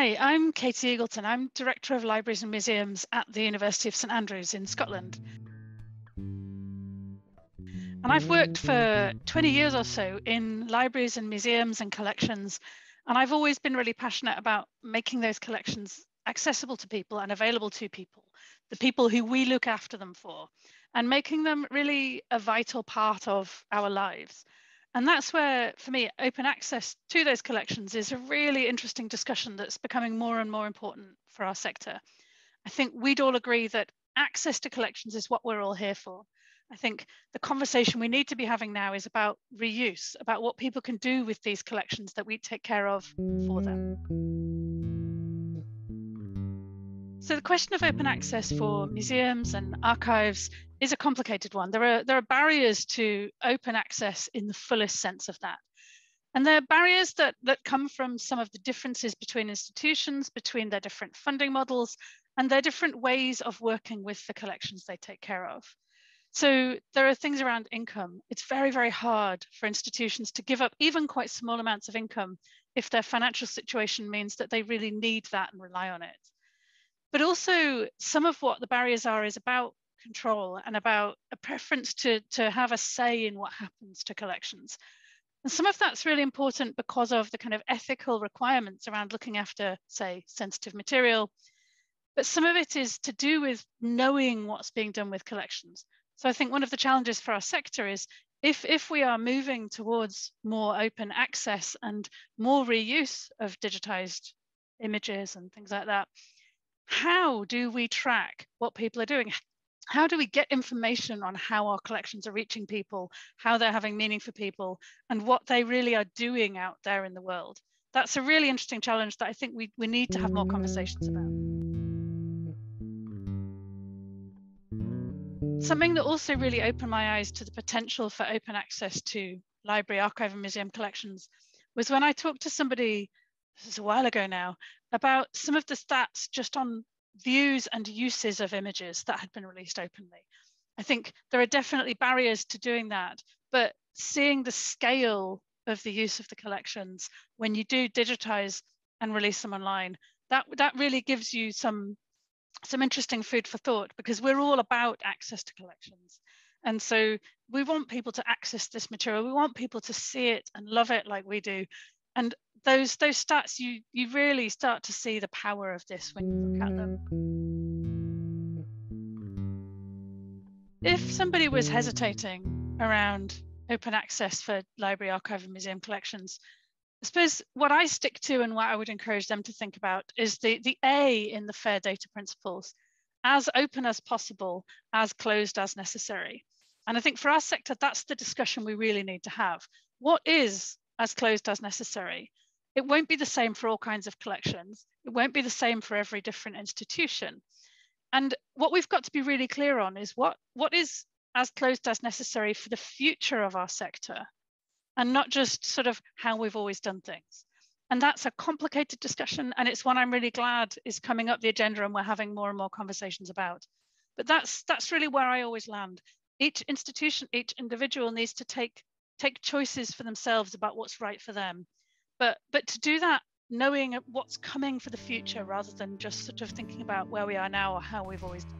Hi, I'm Katie Eagleton. I'm Director of Libraries and Museums at the University of St Andrews in Scotland. And I've worked for 20 years or so in libraries and museums and collections. And I've always been really passionate about making those collections accessible to people and available to people, the people who we look after them for, and making them really a vital part of our lives. And that's where, for me, open access to those collections is a really interesting discussion that's becoming more and more important for our sector. I think we'd all agree that access to collections is what we're all here for. I think the conversation we need to be having now is about reuse, about what people can do with these collections that we take care of for them. So the question of open access for museums and archives is a complicated one. There are barriers to open access in the fullest sense of that. And there are barriers that come from some of the differences between institutions, between their different funding models, and their different ways of working with the collections they take care of. So there are things around income. It's very, very hard for institutions to give up even quite small amounts of income if their financial situation means that they really need that and rely on it. But also some of what the barriers are is about control and about a preference to have a say in what happens to collections. And some of that's really important because of the kind of ethical requirements around looking after, say, sensitive material. But some of it is to do with knowing what's being done with collections. So I think one of the challenges for our sector is if we are moving towards more open access and more reuse of digitized images and things like that, how do we track what people are doing? How do we get information on how our collections are reaching people, how they're having meaning for people, and what they really are doing out there in the world? That's a really interesting challenge that I think we need to have more conversations about. Something that also really opened my eyes to the potential for open access to library, archive, and museum collections was when I talked to somebody, this is a while ago now, about some of the stats just on views and uses of images that had been released openly. I think there are definitely barriers to doing that, but seeing the scale of the use of the collections when you do digitize and release them online, that really gives you some interesting food for thought, because we're all about access to collections. And so we want people to access this material. We want people to see it and love it like we do. And those stats, you really start to see the power of this when you look at them. If somebody was hesitating around open access for library, archive, and museum collections, I suppose what I stick to and what I would encourage them to think about is the A in the FAIR data principles: as open as possible, as closed as necessary. And I think for our sector, that's the discussion we really need to have. What is as closed as necessary? It won't be the same for all kinds of collections. It won't be the same for every different institution. And what we've got to be really clear on is what is as closed as necessary for the future of our sector, and not just sort of how we've always done things. And that's a complicated discussion, and it's one I'm really glad is coming up the agenda and we're having more and more conversations about. But that's really where I always land. Each institution, each individual needs to take choices for themselves about what's right for them. But to do that, knowing what's coming for the future rather than just sort of thinking about where we are now or how we've always done.